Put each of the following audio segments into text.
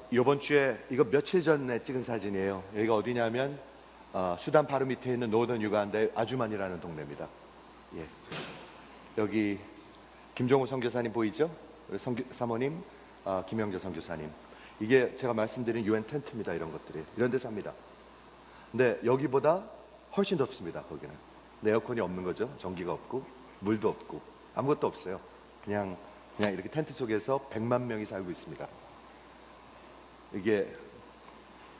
이번 주에 이거 며칠 전에 찍은 사진이에요. 여기가 어디냐면 수단 바로 밑에 있는 노던 유간다의 아주만이라는 동네입니다. 예. 여기 김종우 선교사님 보이죠? 사모님, 김영재 선교사님. 이게 제가 말씀드린 UN 텐트입니다. 이런 것들이 이런 데 삽니다. 근데 여기보다 훨씬 덥습니다. 거기는 에어컨이 없는 거죠. 전기가 없고 물도 없고 아무것도 없어요. 그냥 이렇게 텐트 속에서 100만 명이 살고 있습니다. 이게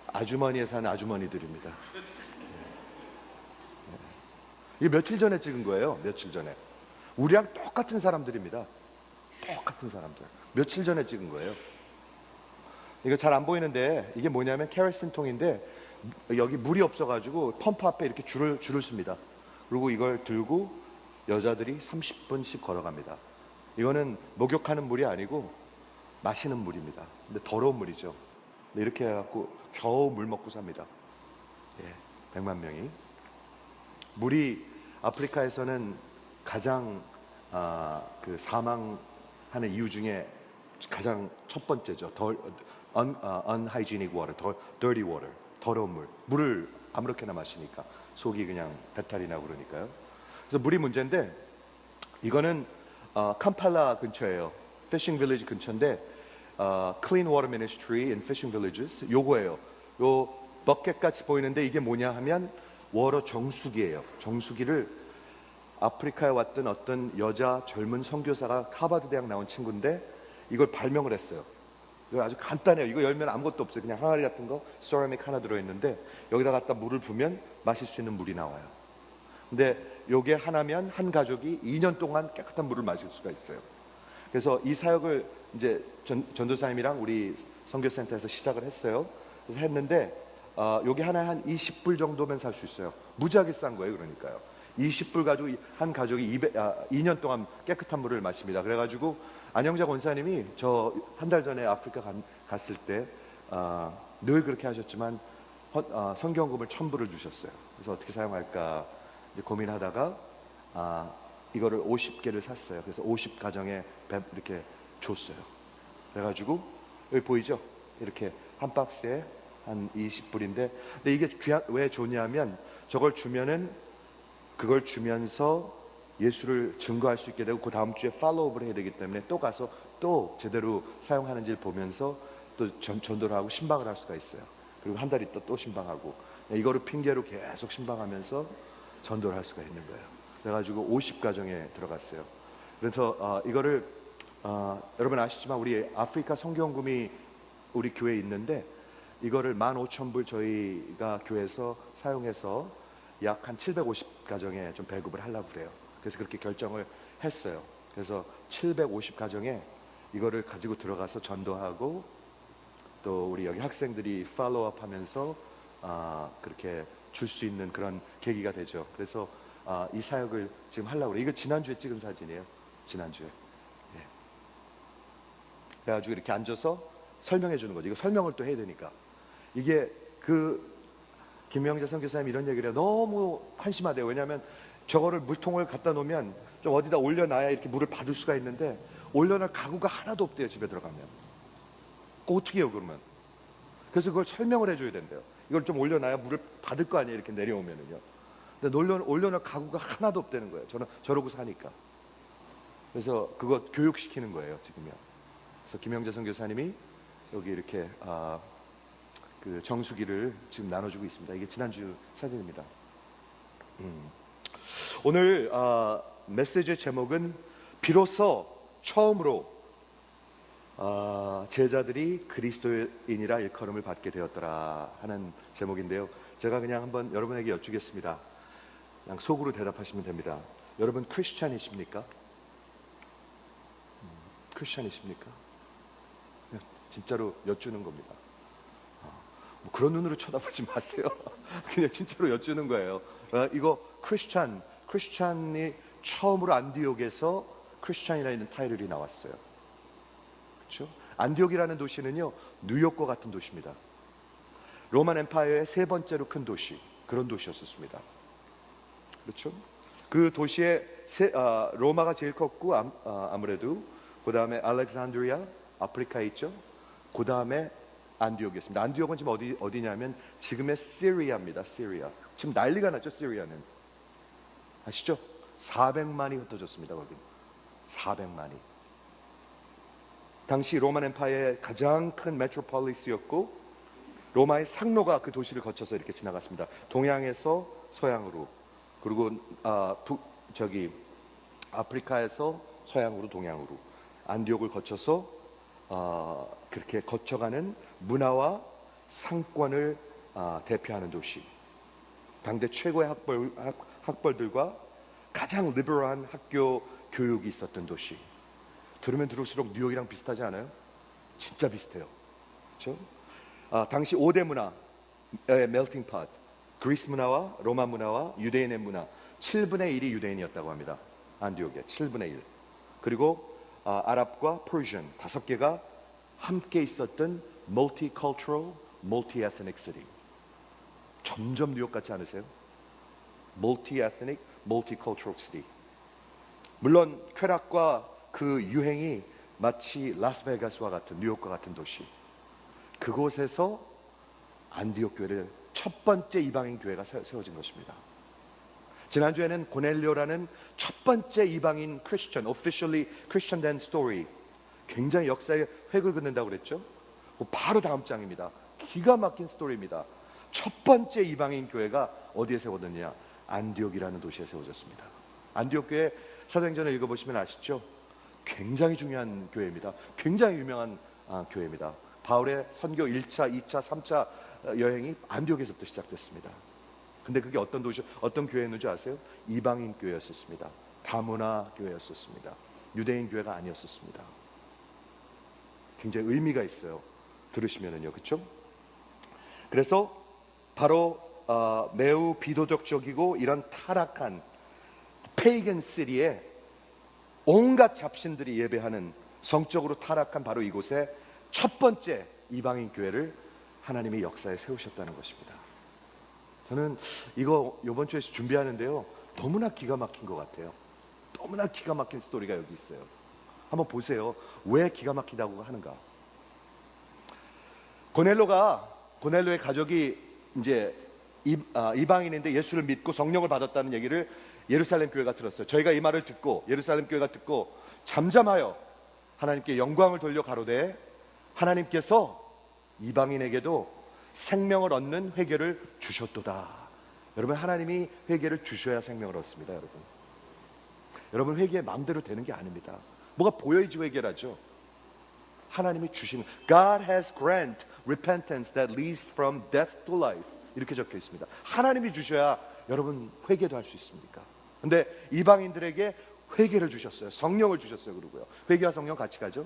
아주머니에 사는 아주머니들입니다. 이게 며칠 전에 찍은 거예요. 며칠 전에. 우리랑 똑같은 사람들입니다. 똑같은 사람들. 며칠 전에 찍은 거예요. 이거 잘 안 보이는데 이게 뭐냐면 케로신 통인데 여기 물이 없어가지고 펌프 앞에 이렇게 줄을 씁니다. 그리고 이걸 들고 여자들이 30분씩 걸어갑니다. 이거는 목욕하는 물이 아니고 마시는 물입니다. 근데 더러운 물이죠. 이렇게 해갖고 겨우 물 먹고 삽니다. 100만 명이. 물이 아프리카에서는 가장 그 사망하는 이유 중에 가장 첫 번째죠. unhygienic water, dirty water, 더러운 물을 아무렇게나 마시니까 속이 그냥 배탈이 나고 그러니까요. 그래서 물이 문제인데 이거는 캄팔라 근처예요. 피싱 빌리지 근처인데 Clean Water Ministry in Fishing Villages 요거예요. 요 버켓 같이 보이는데 이게 뭐냐 하면 워러 정수기예요. 정수기를 아프리카에 왔던 어떤 여자 젊은 선교사가 하버드 대학 나온 친구인데 이걸 발명을 했어요. 이거 아주 간단해요. 이거 열면 아무것도 없어요. 그냥 항아리 같은 거 세라믹 하나 들어있는데 여기다 갖다 물을 부으면 마실 수 있는 물이 나와요. 근데 요게 하나면 한 가족이 2년 동안 깨끗한 물을 마실 수가 있어요. 그래서 이 사역을 이제 전도사님이랑 우리 선교센터에서 시작을 했어요. 그래서 했는데 요게 하나에 한 20불 정도면 살 수 있어요. 무지하게 싼 거예요. 그러니까요. 20불 가지고 한 가족이 2년 동안 깨끗한 물을 마십니다. 그래가지고 안영자 권사님이 저 한 달 전에 아프리카 갔을 때 늘 그렇게 하셨지만 성경금을 1000불을 주셨어요. 그래서 어떻게 사용할까 이제 고민하다가 이거를 50개를 샀어요. 그래서 50가정에 이렇게 줬어요. 그래가지고 여기 보이죠? 이렇게 한 박스에 한 20불인데 근데 이게 왜 좋냐면 저걸 주면은 그걸 주면서 예수를 증거할 수 있게 되고 그 다음 주에 팔로우업을 해야 되기 때문에 또 가서 또 제대로 사용하는지를 보면서 또 전도를 하고 신방을 할 수가 있어요. 그리고 한 달 있다 또 신방하고 이거를 핑계로 계속 신방하면서 전도를 할 수가 있는 거예요. 그래가지고 50가정에 들어갔어요. 그래서 이거를 여러분 아시지만 우리 아프리카 성경금이 우리 교회에 있는데 이거를 15,000불 저희가 교회에서 사용해서 약 한 750가정에 좀 배급을 하려고 그래요. 그래서 그렇게 결정을 했어요. 그래서 750가정에 이거를 가지고 들어가서 전도하고 또 우리 여기 학생들이 팔로우업 하면서 그렇게 줄 수 있는 그런 계기가 되죠. 그래서 이 사역을 지금 하려고 그래요. 이거 지난주에 찍은 사진이에요. 지난주에. 예. 그래가지고 이렇게 앉아서 설명해 주는 거죠. 이거 설명을 또 해야 되니까. 이게 김영재 선교사님 이런 얘기를 해요. 너무 한심하대요. 왜냐하면 저거를 물통을 갖다 놓으면 좀 어디다 올려놔야 이렇게 물을 받을 수가 있는데 올려놓을 가구가 하나도 없대요. 집에 들어가면. 그거 어떻게 해요 그러면? 그래서 그걸 설명을 해줘야 된대요. 이걸 좀 올려놔야 물을 받을 거 아니에요. 이렇게 내려오면은요. 근데 올려놓을 가구가 하나도 없다는 거예요. 저는 저러고 사니까. 그래서 그거 교육시키는 거예요 지금요. 그래서 김영재 선교사님이 여기 이렇게 그 정수기를 지금 나눠주고 있습니다. 이게 지난주 사진입니다. 오늘 메시지의 제목은 비로소 처음으로 제자들이 그리스도인이라 일컬음을 받게 되었더라 하는 제목인데요. 제가 그냥 한번 여러분에게 여쭈겠습니다. 그냥 속으로 대답하시면 됩니다. 여러분 크리스찬이십니까? 크리스찬이십니까? 그냥 진짜로 여쭈는 겁니다. 뭐 그런 눈으로 쳐다보지 마세요. 그냥 진짜로 여쭈는 거예요. 이거 크리스찬이 처음으로 안디옥에서 크리스찬이라는 타이틀이 나왔어요. 그렇죠? 안디옥이라는 도시는요 뉴욕과 같은 도시입니다. 로만 엠파이어의 세 번째로 큰 도시, 그런 도시였었습니다. 그렇죠? 그 도시에 로마가 제일 컸고 아무래도 그 다음에 알렉산드리아 아프리카에 있죠. 그 다음에 안디옥이었습니다. 안디옥은 지금 어디냐면 지금의 시리아입니다. 시리아. 지금 난리가 났죠. 시리아는 아시죠? 400만이 흩어졌습니다. 거기 400만이. 당시 로만 엠파이어의 가장 큰 메트로폴리스였고 로마의 상로가 그 도시를 거쳐서 이렇게 지나갔습니다. 동양에서 서양으로, 그리고 아프리카에서 서양으로 동양으로 안디옥을 거쳐서 그렇게 거쳐가는 문화와 상권을 대표하는 도시. 당대 최고의 학벌들과 가장 리버럴한 학교 교육이 있었던 도시. 들으면 들을수록 뉴욕이랑 비슷하지 않아요? 진짜 비슷해요. 그렇죠? 당시 5대 문화의 멜팅 팟, 그리스 문화와 로마 문화와 유대인의 문화 7분의 1이 유대인이었다고 합니다. 안디옥에 7분의 1. 그리고 아랍과 퍼시안 5개가 함께 있었던 multicultural, multi-ethnic city. 점점 뉴욕 같지 않으세요? multi-ethnic, multicultural city. 물론 쾌락과 그 유행이 마치 라스베가스와 같은 뉴욕과 같은 도시. 그곳에서 안디옥 교회를 첫 번째 이방인 교회가 세워진 것입니다. 지난주에는 고넬료라는 첫 번째 이방인 크리스천, officially Christian 된 스토리, 굉장히 역사에 획을 긋는다고 그랬죠. 바로 다음 장입니다. 기가 막힌 스토리입니다. 첫 번째 이방인 교회가 어디에 세워졌느냐? 안디옥이라는 도시에 세워졌습니다. 안디옥 교회 사도행전을 읽어보시면 아시죠? 굉장히 중요한 교회입니다. 굉장히 유명한 교회입니다. 바울의 선교 1차, 2차, 3차 여행이 안디옥에서부터 시작됐습니다. 근데 그게 어떤 도시, 어떤 교회였는지 아세요? 이방인 교회였었습니다. 다문화 교회였었습니다. 유대인 교회가 아니었었습니다. 굉장히 의미가 있어요. 들으시면은요, 그렇죠? 그래서 바로 매우 비도덕적이고 이런 타락한 페이건 시리에 온갖 잡신들이 예배하는 성적으로 타락한 바로 이곳에 첫 번째 이방인 교회를 하나님이 역사에 세우셨다는 것입니다. 저는 이거 이번 주에 준비하는데요, 너무나 기가 막힌 것 같아요. 너무나 기가 막힌 스토리가 여기 있어요. 한번 보세요. 왜 기가 막히다고 하는가? 고넬로의 가족이 이제 이방인인데 예수를 믿고 성령을 받았다는 얘기를 예루살렘 교회가 들었어요. 저희가 이 말을 듣고 예루살렘 교회가 듣고 잠잠하여 하나님께 영광을 돌려 가로되 하나님께서 이방인에게도 생명을 얻는 회개를 주셨도다. 여러분, 하나님이 회개를 주셔야 생명을 얻습니다. 여러분 회개 마음대로 되는 게 아닙니다. 뭐가 보여야지 회개라죠. 하나님이 주신 God has grant repentance that leads from death to life, 이렇게 적혀 있습니다. 하나님이 주셔야 여러분 회개도 할 수 있습니까? 근데 이방인들에게 회개를 주셨어요. 성령을 주셨어요. 그러고요, 회개와 성령 같이 가죠.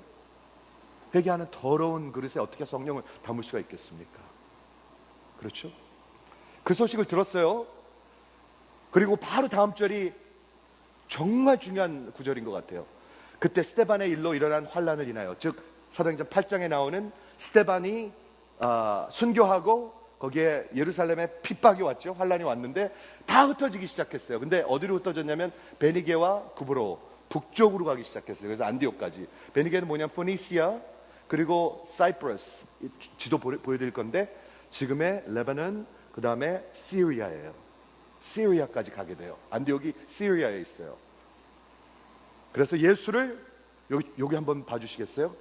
회개하는 더러운 그릇에 어떻게 성령을 담을 수가 있겠습니까? 그렇죠? 그 소식을 들었어요. 그리고 바로 다음 절이 정말 중요한 구절인 것 같아요. 그때 스데반의 일로 일어난 환란을 인하여, 즉 사도행전 8장에 나오는 스데반이 순교하고 거기에 예루살렘에 핍박이 왔죠. 환란이 왔는데 다 흩어지기 시작했어요. 근데 어디로 흩어졌냐면 베니게와 구브로 북쪽으로 가기 시작했어요. 그래서 안디옥까지. 베니게는 뭐냐면 포니시아, 그리고 사이프러스, 지도 보여드릴 건데 지금의 레바논, 그 다음에 시리아예요. 시리아까지 가게 돼요. 안디옥이 시리아에 있어요. 그래서 예수를 여기 한번 봐주시겠어요?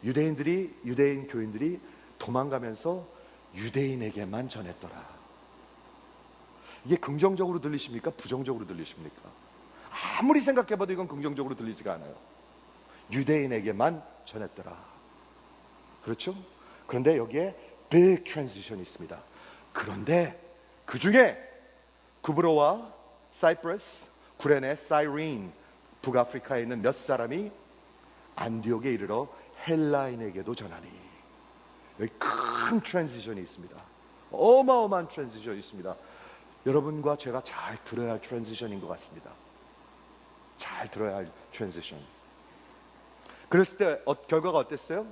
유대인 교인들이 도망가면서 유대인에게만 전했더라. 이게 긍정적으로 들리십니까? 부정적으로 들리십니까? 아무리 생각해봐도 이건 긍정적으로 들리지가 않아요. 유대인에게만 전했더라. 그렇죠? 그런데 여기에 big transition이 있습니다. 그런데 그 중에 구브로와 사이프러스, 구레네, 사이린, 북아프리카에 있는 몇 사람이 안디옥에 이르러 헬라인에게도 전하니. 여기 큰 트랜지션이 있습니다. 어마어마한 트랜지션이 있습니다. 여러분과 제가 잘 들어야 할 트랜지션인 것 같습니다. 잘 들어야 할 트랜지션. 그랬을 때 결과가 어땠어요?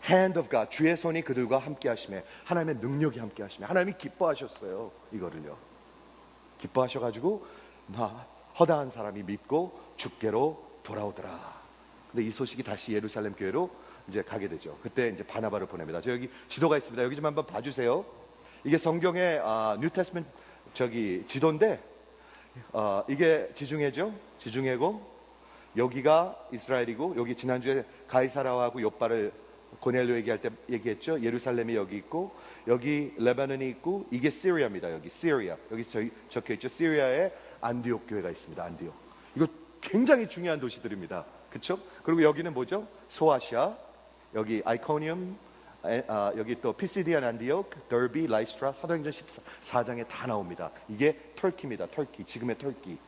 Hand of God, 주의 손이 그들과 함께 하심에, 하나님의 능력이 함께 하심에, 하나님이 기뻐하셨어요. 이거를요, 기뻐하셔가지고 허다한 사람이 믿고 주께로 돌아오더라. 근데 이 소식이 다시 예루살렘 교회로 이제 가게 되죠. 그때 이제 바나바를 보냅니다. 저 여기 지도가 있습니다. 여기 좀 한번 봐주세요. 이게 성경의 뉴 테스트먼트 저기 지도인데 이게 지중해죠. 지중해고 여기가 이스라엘이고 여기 지난주에 가이사라하고 욥바를 고넬료 얘기할 때 얘기했죠. 예루살렘이 여기 있고 여기 레바논이 있고 이게 시리아입니다. 여기 시리아 여기 적혀 있죠. 시리아에 안디옥 교회가 있습니다. 안디옥 이거 굉장히 중요한 도시들입니다. 그렇죠? 그리고 여기는 뭐죠? 소아시아 여기 아이코니움 여기 또 피시디안 안디옥 더비 라이스트라 사도행전 14장에 다 나옵니다. 이게 터키입니다. 터키 지금의 터키.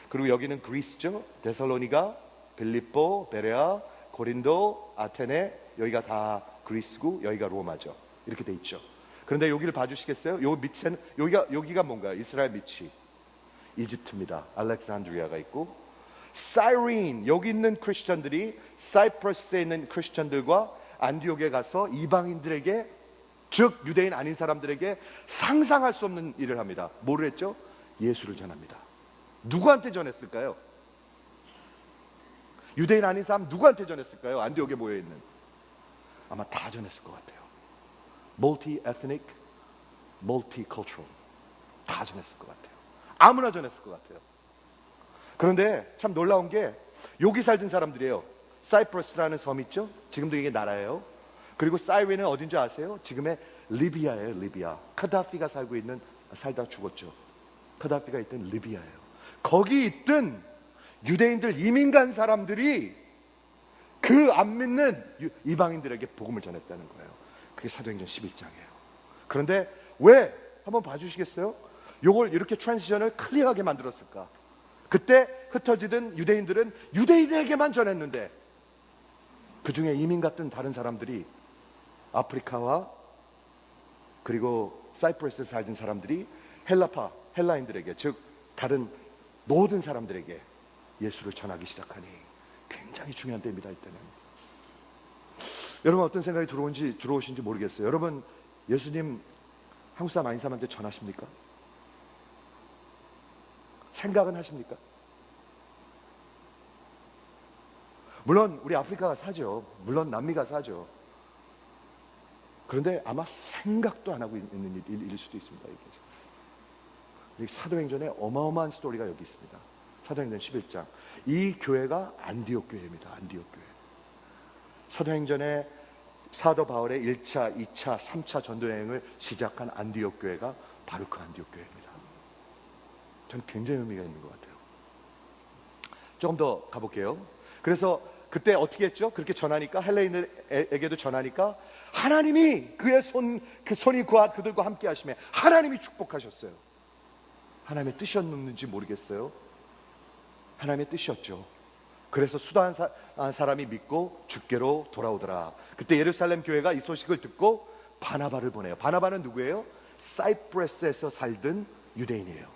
그리고 여기는 그리스죠. 데살로니가 빌립보 베레아 고린도 아테네 여기가 다 그리스고 여기가 로마죠. 이렇게 돼 있죠. 그런데 여기를 봐주시겠어요? 요 밑에는 여기가 뭔가요? 이스라엘 밑이 이집트입니다. 알렉산드리아가 있고 사이린 여기 있는 크리스천들이 사이프러스에 있는 크리스천들과 안디옥에 가서 이방인들에게 즉 유대인 아닌 사람들에게 상상할 수 없는 일을 합니다. 뭐를 했죠? 예수를 전합니다. 누구한테 전했을까요? 유대인 아닌 사람 누구한테 전했을까요? 안디옥에 모여있는 아마 다 전했을 것 같아요. multi-ethnic, multicultural 다 전했을 것 같아요. 아무나 전했을 것 같아요. 그런데 참 놀라운 게 여기 살던 사람들이에요. 사이프러스라는 섬 있죠? 지금도 이게 나라예요. 그리고 사이린은 어딘지 아세요? 지금의 리비아예요. 리비아. 카다피가 살다 죽었죠. 카다피가 있던 리비아예요. 거기 있던 유대인들 이민 간 사람들이 그 안 믿는 이방인들에게 복음을 전했다는 거예요. 그게 사도행전 11장이에요. 그런데 왜? 한번 봐주시겠어요? 요걸 이렇게 트랜지션을 클리어하게 만들었을까? 그때 흩어지던 유대인들은 유대인에게만 전했는데 그 중에 이민 갔던 다른 사람들이 아프리카와 그리고 사이프러스에 살던 사람들이 헬라인들에게 즉 다른 모든 사람들에게 예수를 전하기 시작하니 굉장히 중요한 때입니다. 이때는 여러분 어떤 생각이 들어오신지 모르겠어요. 여러분 예수님 한국 사람 아닌 사람한테 전하십니까? 생각은 하십니까? 물론 우리 아프리카가 사죠. 물론 남미가 사죠. 그런데 아마 생각도 안 하고 있는 일일 수도 있습니다. 이게 사도행전에 어마어마한 스토리가 여기 있습니다. 사도행전 11장 이 교회가 안디옥 교회입니다. 안디옥 교회. 사도행전에 사도 바울의 1차, 2차, 3차 전도여행을 시작한 안디옥 교회가 바로 그 안디옥 교회입니다. 저는 굉장히 의미가 있는 것 같아요. 조금 더 가볼게요. 그래서 그때 어떻게 했죠? 그렇게 전하니까 헬레인에게도 전하니까 하나님이 그의 손이 그들과 함께 하시며 하나님이 축복하셨어요. 하나님의 뜻이었는지 모르겠어요. 하나님의 뜻이었죠. 그래서 수다한 사람이 믿고 주께로 돌아오더라. 그때 예루살렘 교회가 이 소식을 듣고 바나바를 보내요. 바나바는 누구예요? 사이프러스에서 살던 유대인이에요.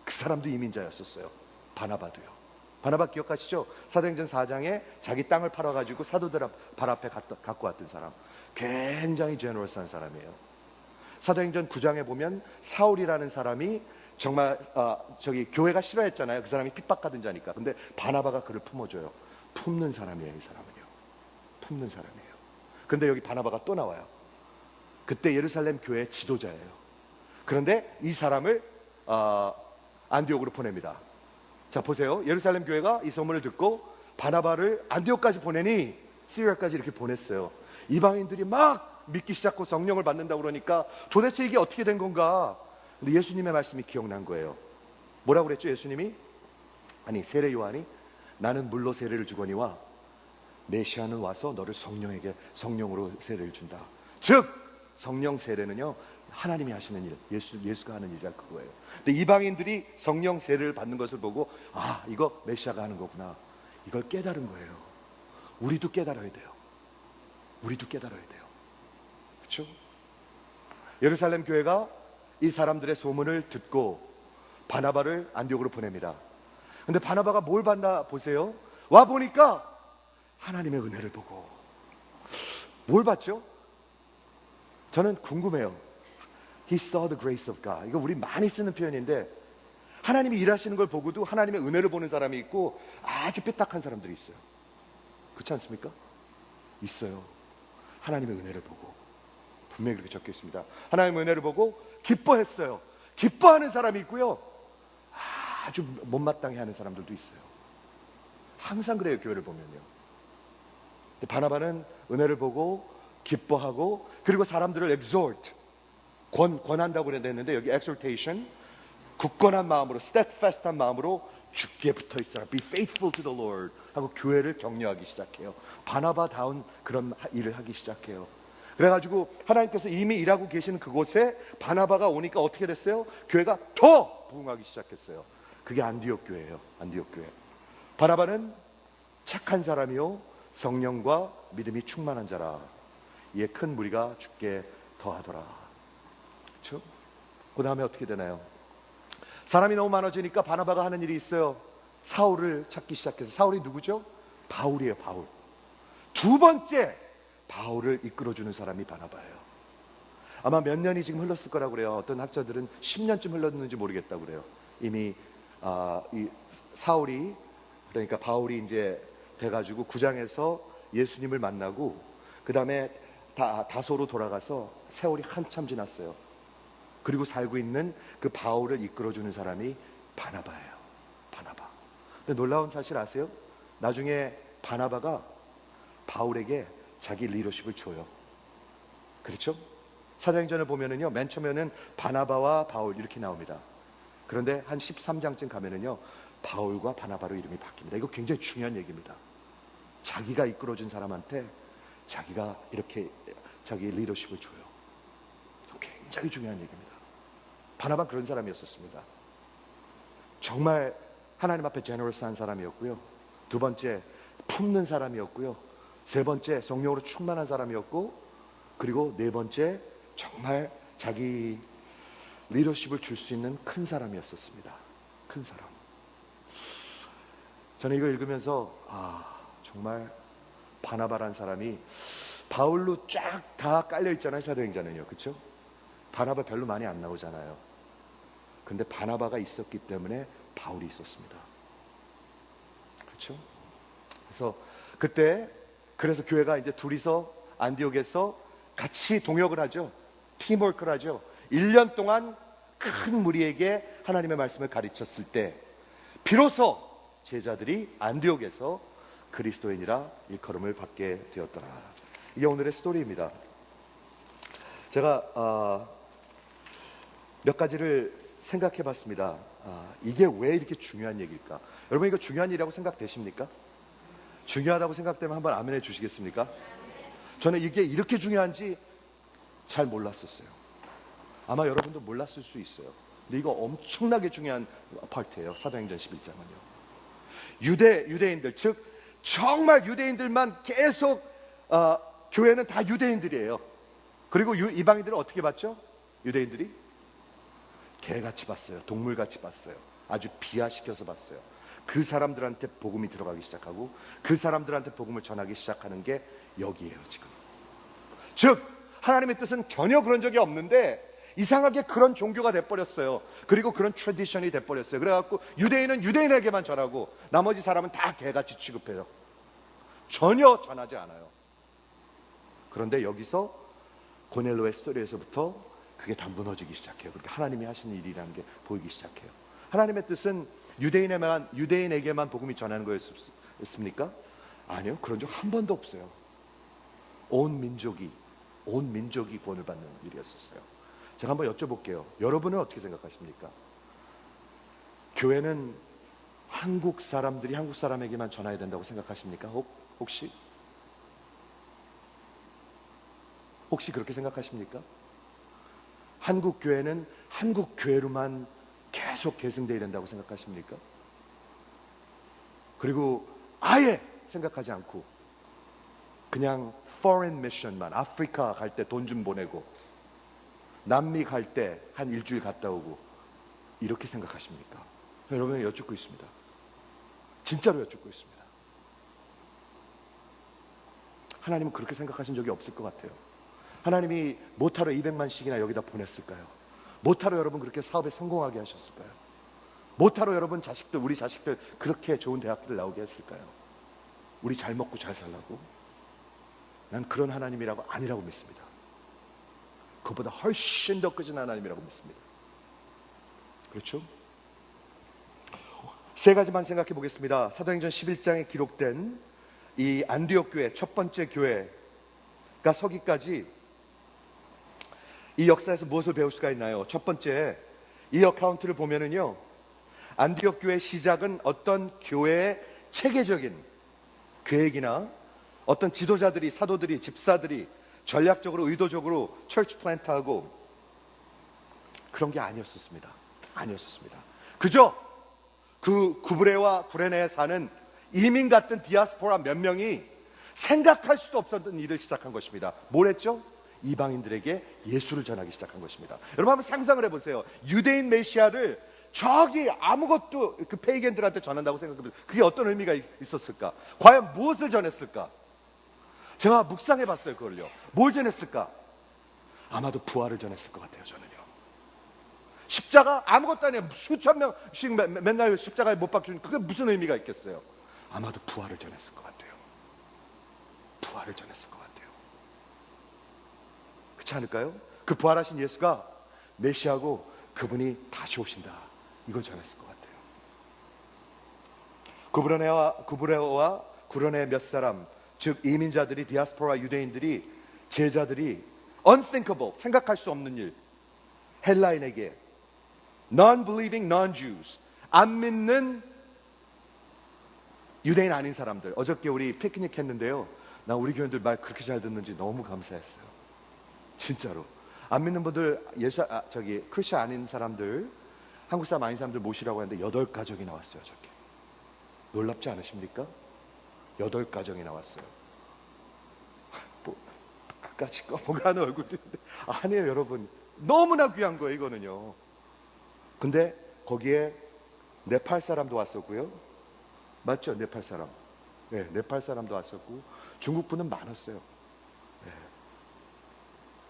그 사람도 이민자였었어요. 바나바도요. 바나바 기억하시죠? 사도행전 4장에 자기 땅을 팔아가지고 사도들 발 앞에 갖고 왔던 사람. 굉장히 제너러스한 사람이에요. 사도행전 9장에 보면 사울이라는 사람이 정말 교회가 싫어했잖아요. 그 사람이 핍박받은 자니까. 근데 바나바가 그를 품어줘요. 품는 사람이에요. 이 사람은요. 품는 사람이에요. 근데 여기 바나바가 또 나와요. 그때 예루살렘 교회의 지도자예요. 그런데 이 사람을 안디옥으로 보냅니다. 자 보세요. 예루살렘 교회가 이 소문을 듣고 바나바를 안디옥까지 보내니 시리아까지 이렇게 보냈어요. 이방인들이 막 믿기 시작하고 성령을 받는다고 그러니까 도대체 이게 어떻게 된 건가? 근데 예수님의 말씀이 기억난 거예요. 뭐라고 그랬죠? 예수님이 아니 세례 요한이 나는 물로 세례를 주거니와 메시아는 와서 너를 성령으로 세례를 준다. 즉 성령 세례는요 하나님이 하시는 일, 예수가 하는 일이라 그거예요. 근데 이방인들이 성령 세례를 받는 것을 보고 아 이거 메시아가 하는 거구나. 이걸 깨달은 거예요. 우리도 깨달아야 돼요. 우리도 깨달아야 돼요. 그렇죠? 예루살렘 교회가 이 사람들의 소문을 듣고 바나바를 안디옥으로 보냅니다. 근데 바나바가 뭘 받나 보세요. 와 보니까 하나님의 은혜를 보고 뭘 봤죠? 저는 궁금해요. He saw the grace of God. 이거 우리 많이 쓰는 표현인데 하나님이 일하시는 걸 보고도 하나님의 은혜를 보는 사람이 있고 아주 삐딱한 사람들이 있어요. 그렇지 않습니까? 있어요. 하나님의 은혜를 보고, 분명히 그렇게 적혀 있습니다. 하나님의 은혜를 보고 기뻐했어요. 기뻐하는 사람이 있고요, 아주 못마땅해 하는 사람들도 있어요. 항상 그래요, 교회를 보면요. 바나바는 은혜를 보고 기뻐하고, 그리고 사람들을 exhort, 권한다고 그랬는데 여기 exhortation, 굳건한 마음으로, steadfast한 마음으로 주께 붙어 있어라, be faithful to the Lord 하고 교회를 격려하기 시작해요. 바나바다운 그런 일을 하기 시작해요. 그래가지고 하나님께서 이미 일하고 계시는 그곳에 바나바가 오니까 어떻게 됐어요? 교회가 더 부흥하기 시작했어요. 그게 안디옥 교회예요. 안디옥 교회. 바나바는 착한 사람이요 성령과 믿음이 충만한 자라, 이에 큰 무리가 주께 더하더라. 그렇죠? 그 다음에 어떻게 되나요? 사람이 너무 많아지니까 바나바가 하는 일이 있어요. 사울을 찾기 시작해서. 사울이 누구죠? 바울이에요. 바울. 두 번째 바울을 이끌어주는 사람이 바나바예요. 아마 몇 년이 지금 흘렀을 거라고 그래요. 어떤 학자들은 10년쯤 흘렀는지 모르겠다고 그래요. 이미 이 사울이, 그러니까 바울이 이제 돼가지고 구장에서 예수님을 만나고 그 다음에 다소로 돌아가서 세월이 한참 지났어요. 그리고 살고 있는 그 바울을 이끌어주는 사람이 바나바예요. 바나바. 근데 놀라운 사실 아세요? 나중에 바나바가 바울에게 자기 리더십을 줘요. 그렇죠? 사도행전을 보면은요, 맨 처음에는 바나바와 바울 이렇게 나옵니다. 그런데 한 13장쯤 가면은요, 바울과 바나바로 이름이 바뀝니다. 이거 굉장히 중요한 얘기입니다. 자기가 이끌어준 사람한테 자기가 이렇게 자기 리더십을 줘요. 굉장히 중요한 얘기입니다. 바나바는 그런 사람이었었습니다. 정말 하나님 앞에 제너러스한 사람이었고요, 두 번째 품는 사람이었고요, 세 번째 성령으로 충만한 사람이었고, 그리고 네 번째 정말 자기 리더십을 줄 수 있는 큰 사람이었었습니다. 큰 사람. 저는 이거 읽으면서 정말 바나바란 사람이 바울로 쫙 다 깔려 있잖아요, 사도행전은요. 그렇죠? 바나바 별로 많이 안 나오잖아요. 근데 바나바가 있었기 때문에 바울이 있었습니다. 그렇죠? 그래서 그때, 그래서 교회가 이제 둘이서 안디옥에서 같이 동역을 하죠. 팀워크를 하죠. 1년 동안 큰 무리에게 하나님의 말씀을 가르쳤을 때 비로소 제자들이 안디옥에서 그리스도인이라 일컬음을 받게 되었더라. 이게 오늘의 스토리입니다. 제가 몇 가지를 생각해 봤습니다. 이게 왜 이렇게 중요한 얘기일까? 여러분, 이거 중요한 일이라고 생각되십니까? 중요하다고 생각되면 한번 아멘 해 주시겠습니까? 저는 이게 이렇게 중요한지 잘 몰랐었어요. 아마 여러분도 몰랐을 수 있어요. 근데 이거 엄청나게 중요한 파트예요. 사도행전 11장은요. 유대인들, 즉 정말 유대인들만 계속, 교회는 다 유대인들이에요. 그리고 이방인들은 어떻게 봤죠? 유대인들이 개같이 봤어요. 동물같이 봤어요. 아주 비하시켜서 봤어요. 그 사람들한테 복음이 들어가기 시작하고 그 사람들한테 복음을 전하기 시작하는 게 여기에요, 지금. 즉 하나님의 뜻은 전혀 그런 적이 없는데 이상하게 그런 종교가 돼버렸어요. 그리고 그런 트래디션이 돼버렸어요. 그래갖고 유대인은 유대인에게만 전하고 나머지 사람은 다 개같이 취급해요. 전혀 전하지 않아요. 그런데 여기서 고넬로의 스토리에서부터 그게 다 무너지기 시작해요. 그렇게 하나님이 하시는 일이라는 게 보이기 시작해요. 하나님의 뜻은 유대인에게만 복음이 전하는 거였습니까? 아니요, 그런 적 한 번도 없어요. 온 민족이 구원을 받는 일이었었어요. 제가 한번 여쭤볼게요. 여러분은 어떻게 생각하십니까? 교회는 한국 사람들이 한국 사람에게만 전해야 된다고 생각하십니까? 혹시 그렇게 생각하십니까? 한국 교회는 한국 교회로만 계속 계승되어야 된다고 생각하십니까? 그리고 아예 생각하지 않고 그냥 foreign mission만, 아프리카 갈 때 돈 좀 보내고 남미 갈 때 한 일주일 갔다 오고 이렇게 생각하십니까? 여러분이 여쭙고 있습니다. 진짜로 여쭙고 있습니다. 하나님은 그렇게 생각하신 적이 없을 것 같아요. 하나님이 못하러 200만씩이나 여기다 보냈을까요? 못하러 여러분 그렇게 사업에 성공하게 하셨을까요? 못하러 여러분 우리 자식들 그렇게 좋은 대학들 나오게 했을까요? 우리 잘 먹고 잘 살라고? 난 그런 하나님이라고 아니라고 믿습니다. 그것보다 훨씬 더 크신 하나님이라고 믿습니다. 그렇죠? 세 가지만 생각해 보겠습니다. 사도행전 11장에 기록된 이 안디옥 교회, 첫 번째 교회가 서기까지 이 역사에서 무엇을 배울 수가 있나요? 첫 번째, 이 어카운트를 보면은요, 안디옥 교회 시작은 어떤 교회의 체계적인 계획이나 어떤 지도자들이, 사도들이, 집사들이 전략적으로 의도적으로 철치 플랜트하고 그런 게 아니었습니다. 그저 그 구브레와 구레네에 사는 이민 같은 디아스포라 몇 명이 생각할 수도 없었던 일을 시작한 것입니다. 뭘 했죠? 이방인들에게 예수를 전하기 시작한 것입니다. 여러분 한번 상상을 해보세요. 유대인 메시아를 저기 아무것도 그 페이겐들한테 전한다고 생각해보세요. 그게 어떤 의미가 있었을까? 과연 무엇을 전했을까? 제가 묵상해 봤어요. 그걸요. 뭘 전했을까? 아마도 부활을 전했을 것 같아요. 저는요. 십자가 아무것도 아니에요. 수천 명씩 맨날 십자가에 못 박히는 그게 무슨 의미가 있겠어요? 아마도 부활을 전했을 것 같아요. 부활을 전했을 것 같아요. 그렇지 않을까요? 그 부활하신 예수가 메시아고 그분이 다시 오신다. 이걸 전했을 것 같아요. 구브레와 구레네 몇 사람, 즉 이민자들이, 디아스포라 유대인들이, 제자들이 unthinkable, 생각할 수 없는 일, 헬라인에게 non-believing non-Jews, 안 믿는 유대인 아닌 사람들. 어저께 우리 피크닉 했는데요, 나 우리 교인들 말 그렇게 잘 듣는지 너무 감사했어요. 진짜로 안 믿는 분들, 크리스천 아닌 사람들, 한국 사람 아닌 사람들 모시라고 했는데 8가족이 나왔어요. 어저께. 놀랍지 않으십니까? 8가정이 나왔어요. 뭐 그까짓 꺼먹어가는 얼굴들인데 아니에요. 여러분 너무나 귀한 거예요. 이거는요. 근데 거기에 네팔 사람도 왔었고요. 맞죠? 네팔 사람. 네, 네팔 사람도 왔었고 중국 분은 많았어요. 네.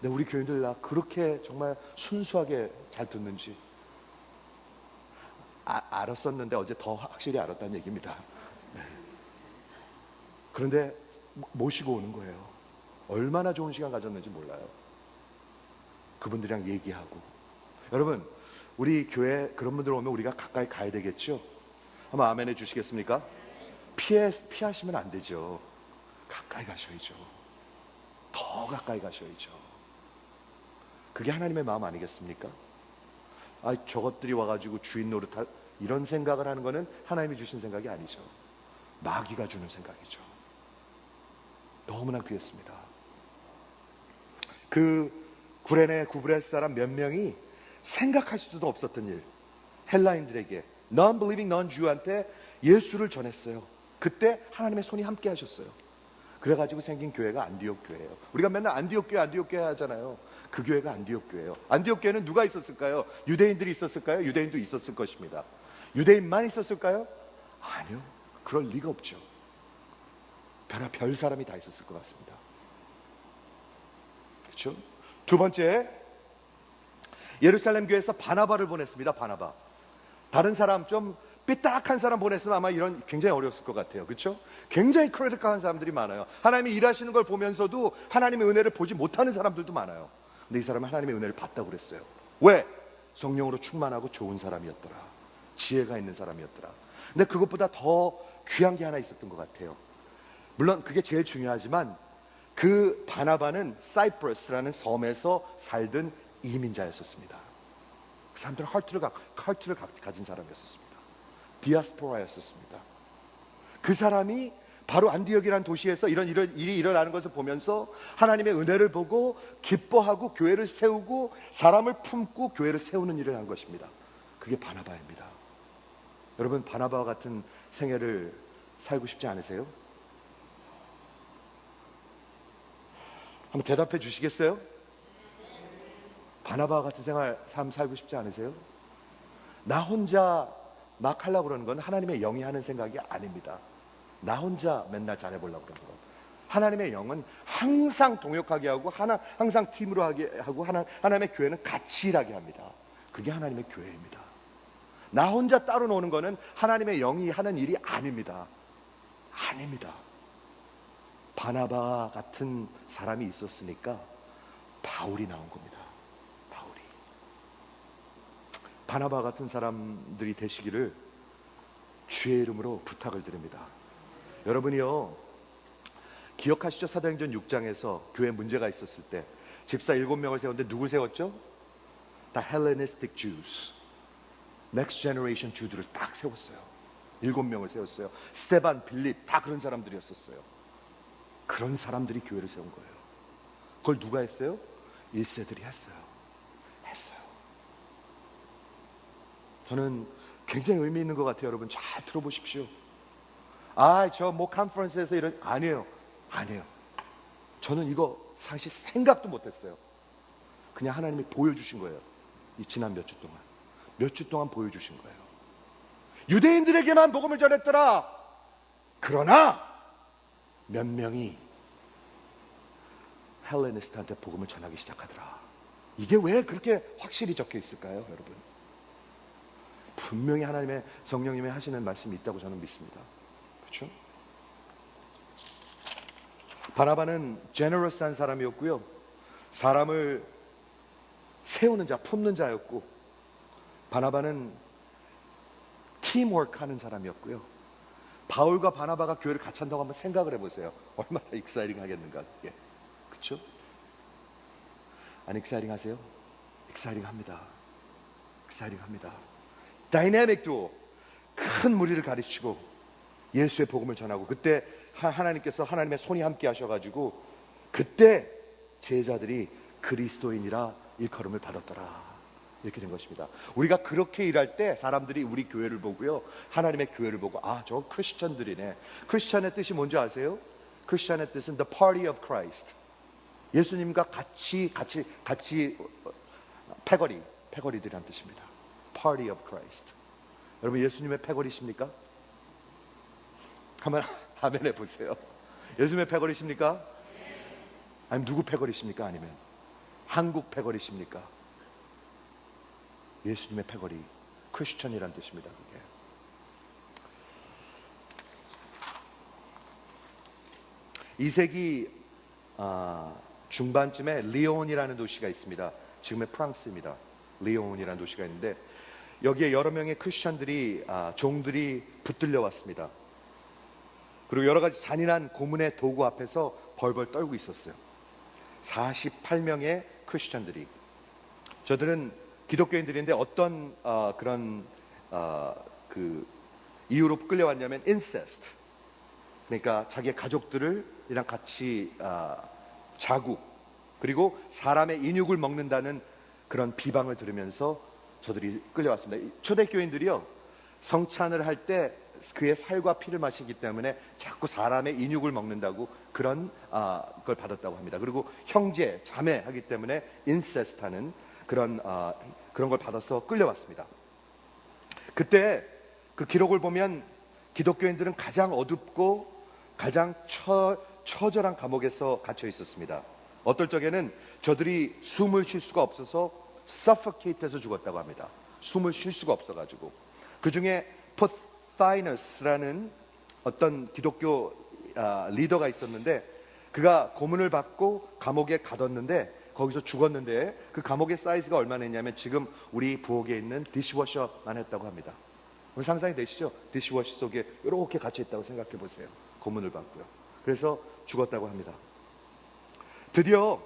근데 우리 교인들 나 그렇게 정말 순수하게 잘 듣는지 알았었는데 어제 더 확실히 알았다는 얘기입니다. 네. 그런데 모시고 오는 거예요. 얼마나 좋은 시간 가졌는지 몰라요. 그분들이랑 얘기하고. 여러분 우리 교회 그런 분들 오면 우리가 가까이 가야 되겠죠? 한번 아멘 해주시겠습니까? 피하시면 안 되죠. 가까이 가셔야죠. 더 가까이 가셔야죠. 그게 하나님의 마음 아니겠습니까? 저것들이 와가지고 주인 노릇할 이런 생각을 하는 거는 하나님이 주신 생각이 아니죠. 마귀가 주는 생각이죠. 너무나 귀했습니다. 그 구레네 구브레 사람 몇 명이 생각할 수도 없었던 일, 헬라인들에게 non-believing non-Jew한테 예수를 전했어요. 그때 하나님의 손이 함께 하셨어요. 그래가지고 생긴 교회가 안디옥 교회예요. 우리가 맨날 안디옥 교회 하잖아요. 그 교회가 안디옥 교회예요. 안디옥 교회는 누가 있었을까요? 유대인들이 있었을까요? 유대인도 있었을 것입니다. 유대인만 있었을까요? 아니요. 그럴 리가 없죠. 별 사람이 다 있었을 것 같습니다. 그렇죠? 두 번째, 예루살렘 교회에서 바나바를 보냈습니다. 바나바. 다른 사람 좀 삐딱한 사람 보냈으면 아마 이런 굉장히 어려웠을 것 같아요. 그렇죠? 굉장히 크리티컬한 사람들이 많아요. 하나님이 일하시는 걸 보면서도 하나님의 은혜를 보지 못하는 사람들도 많아요. 근데 이 사람은 하나님의 은혜를 봤다고 그랬어요. 왜? 성령으로 충만하고 좋은 사람이었더라. 지혜가 있는 사람이었더라. 근데 그것보다 더 귀한 게 하나 있었던 것 같아요. 물론 그게 제일 중요하지만 그 바나바는 사이프러스라는 섬에서 살던 이민자였었습니다. 그 사람들은 컬트를 가진 사람이었습니다. 디아스포라였습니다. 그 사람이 바로 안디옥이라는 도시에서 이런 일이 일어나는 것을 보면서 하나님의 은혜를 보고 기뻐하고 교회를 세우고 사람을 품고 교회를 세우는 일을 한 것입니다. 그게 바나바입니다. 여러분 바나바와 같은 생애를 살고 싶지 않으세요? 한번 대답해 주시겠어요? 바나바와 같은 삶 살고 싶지 않으세요? 나 혼자 막 하려고 그러는 건 하나님의 영이 하는 생각이 아닙니다. 나 혼자 맨날 잘해보려고 그러는 건 하나님의 영은 항상 동역하게 하고 항상 팀으로 하게 하고 하나님의 교회는 같이 일하게 합니다. 그게 하나님의 교회입니다. 나 혼자 따로 노는 거는 하나님의 영이 하는 일이 아닙니다. 아닙니다. 바나바 같은 사람이 있었으니까 바울이 나온 겁니다. 바울이. 바나바 같은 사람들이 되시기를 주의 이름으로 부탁을 드립니다. 여러분이요, 기억하시죠? 사도행전 6장에서 교회 문제가 있었을 때 집사 7명을 세웠는데 누굴 세웠죠? 다 Hellenistic Jews, Next Generation Jew들을 딱 세웠어요. 7명을 세웠어요. 스테반, 빌립 다 그런 사람들이었었어요. 그런 사람들이 교회를 세운 거예요. 그걸 누가 했어요? 1세들이 했어요. 저는 굉장히 의미 있는 것 같아요. 여러분 잘 들어보십시오. 저 뭐 컨퍼런스에서 이런, 아니에요. 저는 이거 사실 생각도 못했어요. 그냥 하나님이 보여주신 거예요. 이 지난 몇 주 동안 보여주신 거예요. 유대인들에게만 복음을 전했더라. 그러나 몇 명이 헬레니스트한테 복음을 전하기 시작하더라. 이게 왜 그렇게 확실히 적혀 있을까요, 여러분? 분명히 하나님의 성령님이 하시는 말씀이 있다고 저는 믿습니다. 그렇죠? 바나바는 제너러스한 사람이었고요, 사람을 세우는 자, 품는 자였고, 바나바는 팀워크 하는 사람이었고요. 바울과 바나바가 교회를 같이 한다고 한번 생각을 해보세요. 얼마나 익사이링 하겠는가. 예. 그렇죠? 안 익사이링 하세요? 익사이링 합니다. 다이내믹 듀오, 큰 무리를 가르치고 예수의 복음을 전하고, 그때 하나님께서, 하나님의 손이 함께 하셔가지고 그때 제자들이 그리스도인이라 일컬음을 받았더라. 이렇게 된 것입니다. 우리가 그렇게 일할 때 사람들이 우리 교회를 보고요, 하나님의 교회를 보고, 저 크리스천들이네. 크리스천의 뜻이 뭔지 아세요? 크리스천의 뜻은 the party of Christ. 예수님과 같이 패거리들이란 뜻입니다. Party of Christ. 여러분 예수님의 패거리십니까? 한번 아멘 해보세요. 예수님의 패거리십니까? 아니면 누구 패거리십니까? 아니면 한국 패거리십니까? 예수님의 패거리, 크리스천이란 뜻입니다. 그게 2세기 중반쯤에 리온이라는 도시가 있습니다. 지금의 프랑스입니다. 리온이라는 도시가 있는데 여기에 여러 명의 크리스천들이, 종들이 붙들려 왔습니다. 그리고 여러 가지 잔인한 고문의 도구 앞에서 벌벌 떨고 있었어요. 48명의 크리스천들이. 저들은 기독교인들인데 어떤 그런 그 이유로 끌려왔냐면 incest, 그러니까 자기의 가족들이랑 같이 자고, 그리고 사람의 인육을 먹는다는 그런 비방을 들으면서 저들이 끌려왔습니다. 초대교인들이요, 성찬을 할 때 그의 살과 피를 마시기 때문에 자꾸 사람의 인육을 먹는다고 그런 걸 받았다고 합니다. 그리고 형제, 자매 하기 때문에 인세스트하는 그런 걸 받아서 끌려왔습니다. 그때 그 기록을 보면 기독교인들은 가장 어둡고 가장 처절한 감옥에서 갇혀 있었습니다. 어떨 적에는 저들이 숨을 쉴 수가 없어서 suffocate해서 죽었다고 합니다. 숨을 쉴 수가 없어가지고. 그 중에 포타이너스라는 어떤 기독교 리더가 있었는데, 그가 고문을 받고 감옥에 가뒀는데 거기서 죽었는데, 그 감옥의 사이즈가 얼마나 했냐면 지금 우리 부엌에 있는 디시워셔만 했다고 합니다. 상상이 되시죠? 디시워셔 속에 이렇게 갇혀 있다고 생각해 보세요. 고문을 받고요. 그래서 죽었다고 합니다. 드디어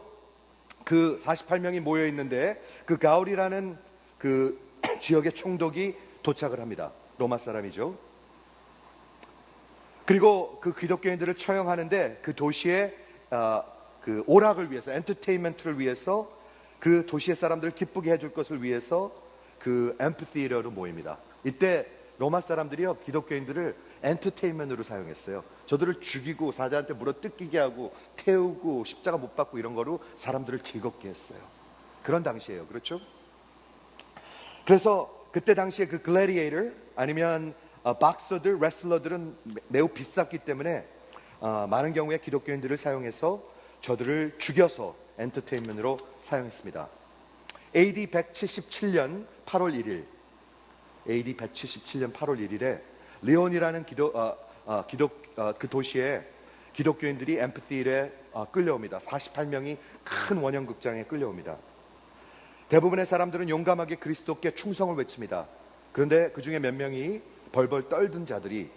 그 48명이 모여 있는데 그 가울이라는 그 지역의 총독이 도착을 합니다. 로마 사람이죠. 그리고 그 기독교인들을 처형하는데 그 도시의 그 오락을 위해서, 엔터테인먼트를 위해서, 그 도시의 사람들을 기쁘게 해줄 것을 위해서 그 앰피티어로 모입니다. 이때 로마 사람들이요, 기독교인들을 엔터테인먼트로 사용했어요. 저들을 죽이고 사자한테 물어 뜯기게 하고 태우고 십자가 못 박고 이런 거로 사람들을 즐겁게 했어요. 그런 당시예요. 그렇죠? 그래서 그때 당시에 그 글래디에이터 아니면 박서들, 레슬러들은 매우 비쌌기 때문에 많은 경우에 기독교인들을 사용해서 저들을 죽여서 엔터테인먼트로 사용했습니다. AD 177년 8월 1일, AD 177년 8월 1일에 리온이라는 그 도시에 기독교인들이 앰피티에 끌려옵니다. 48명이 큰 원형극장에 끌려옵니다. 대부분의 사람들은 용감하게 그리스도께 충성을 외칩니다. 그런데 그 중에 몇 명이 벌벌 떨던 자들이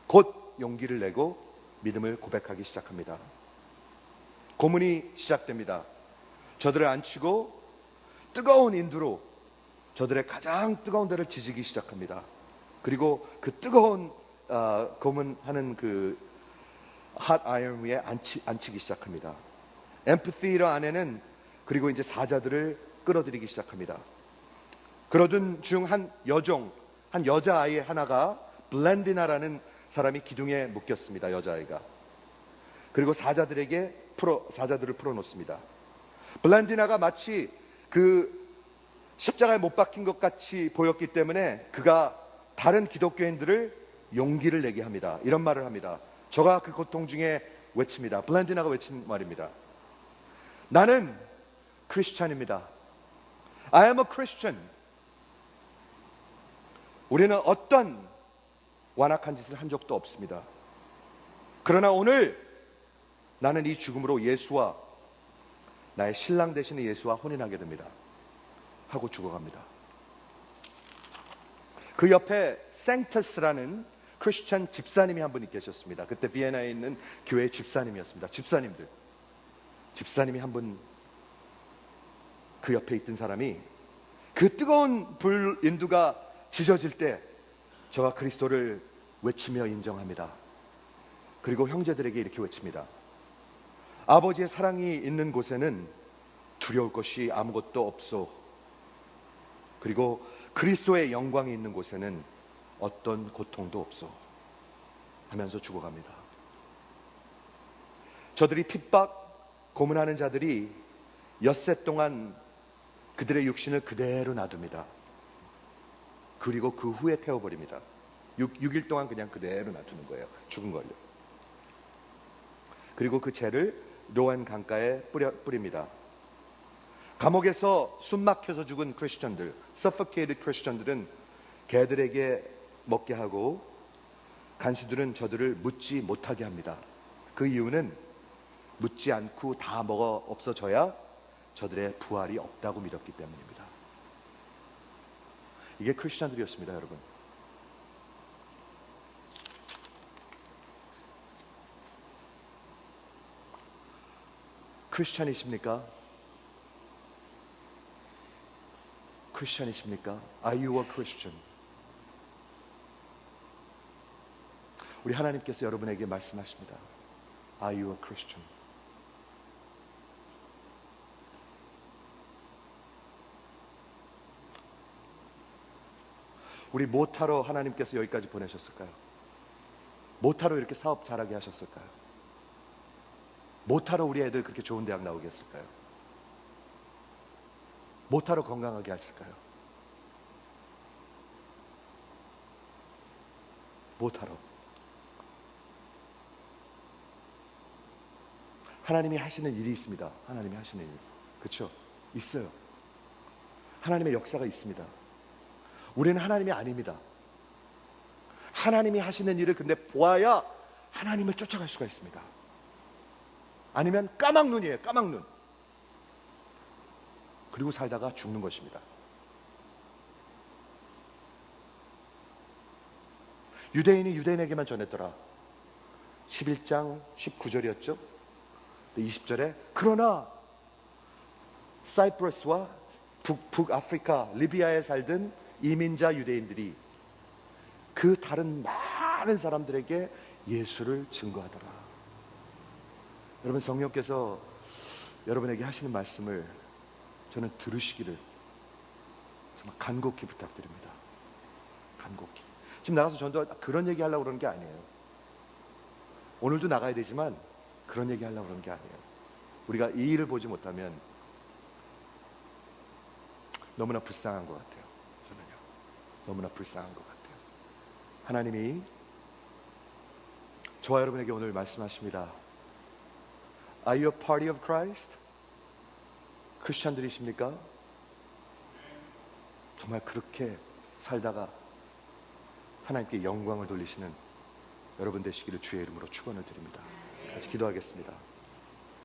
곧 용기를 내고 믿음을 고백하기 시작합니다. 고문이 시작됩니다. 저들을 앉히고 뜨거운 인두로 저들의 가장 뜨거운 데를 지지기 시작합니다. 그리고 그 뜨거운 고문하는 그 핫 아이언 위에 앉히기 시작합니다. 앰피티어 안에는 그리고 이제 사자들을 끌어들이기 시작합니다. 그러던 중 한 여자아이 하나가 블렌디나라는 사람이 기둥에 묶였습니다. 여자아이가. 그리고 사자들을 풀어놓습니다. 블렌디나가 마치 그 십자가에 못 박힌 것 같이 보였기 때문에 그가 다른 기독교인들을 용기를 내게 합니다. 이런 말을 합니다. 저가 그 고통 중에 외칩니다. 블렌디나가 외친 말입니다. 나는 크리스찬입니다. I am a Christian. 우리는 어떤 완악한 짓을 한 적도 없습니다. 그러나 오늘 나는 이 죽음으로 예수와 나의 신랑 되시는 예수와 혼인하게 됩니다. 하고 죽어갑니다. 그 옆에 생터스라는 크리스찬 집사님이 한 분이 계셨습니다. 그때 비엔나에 있는 교회 집사님이었습니다. 집사님이 한 분 그 옆에 있던 사람이 그 뜨거운 불 인두가 지져질 때 저가 그리스도를 외치며 인정합니다. 그리고 형제들에게 이렇게 외칩니다. 아버지의 사랑이 있는 곳에는 두려울 것이 아무것도 없소. 그리고 그리스도의 영광이 있는 곳에는 어떤 고통도 없소. 하면서 죽어갑니다. 저들이 핍박, 고문하는 자들이 엿새 동안 그들의 육신을 그대로 놔둡니다. 그리고 그 후에 태워버립니다. 6일 동안 그냥 그대로 놔두는 거예요. 죽은 걸요. 그리고 그 죄를 로안 강가에 뿌립니다. 감옥에서 숨 막혀서 죽은 크리스천들, suffocated 크리스천들은 개들에게 먹게 하고 간수들은 저들을 묻지 못하게 합니다. 그 이유는 묻지 않고 다 먹어 없어져야 저들의 부활이 없다고 믿었기 때문입니다. 이게 크리스천들이었습니다, 여러분. 크리스천이십니까? 크리스천이십니까? Are you a Christian? 우리 하나님께서 여러분에게 말씀하십니다. Are you a Christian? 우리 못하러 하나님께서 여기까지 보내셨을까요? 못하러 이렇게 사업 잘하게 하셨을까요? 못하러 우리 애들 그렇게 좋은 대학 나오게 했을까요? 못하러 건강하게 했을까요? 못하러. 하나님이 하시는 일이 있습니다. 하나님이 하시는 일. 그렇죠? 있어요. 하나님의 역사가 있습니다. 우리는 하나님이 아닙니다. 하나님이 하시는 일을 근데 보아야 하나님을 쫓아갈 수가 있습니다. 아니면 까막눈이에요. 까막눈. 그리고 살다가 죽는 것입니다. 유대인이 유대인에게만 전했더라. 11장 19절이었죠. 20절에 그러나 사이프러스와 북아프리카 리비아에 살던 이민자 유대인들이 그 다른 많은 사람들에게 예수를 증거하더라. 여러분, 성령께서 여러분에게 하시는 말씀을 저는 들으시기를 정말 간곡히 부탁드립니다. 간곡히. 지금 나가서 전도 그런 얘기 하려고 그러는 게 아니에요. 오늘도 나가야 되지만 그런 얘기 하려고 그러는 게 아니에요. 우리가 이 일을 보지 못하면 너무나 불쌍한 것 같아요. 저는요. 너무나 불쌍한 것 같아요. 하나님이 저와 여러분에게 오늘 말씀하십니다. Are you a party of Christ? 크리스찬들이십니까? 정말 그렇게 살다가 하나님께 영광을 돌리시는 여러분 되시기를 주의 이름으로 축원을 드립니다. 같이 기도하겠습니다.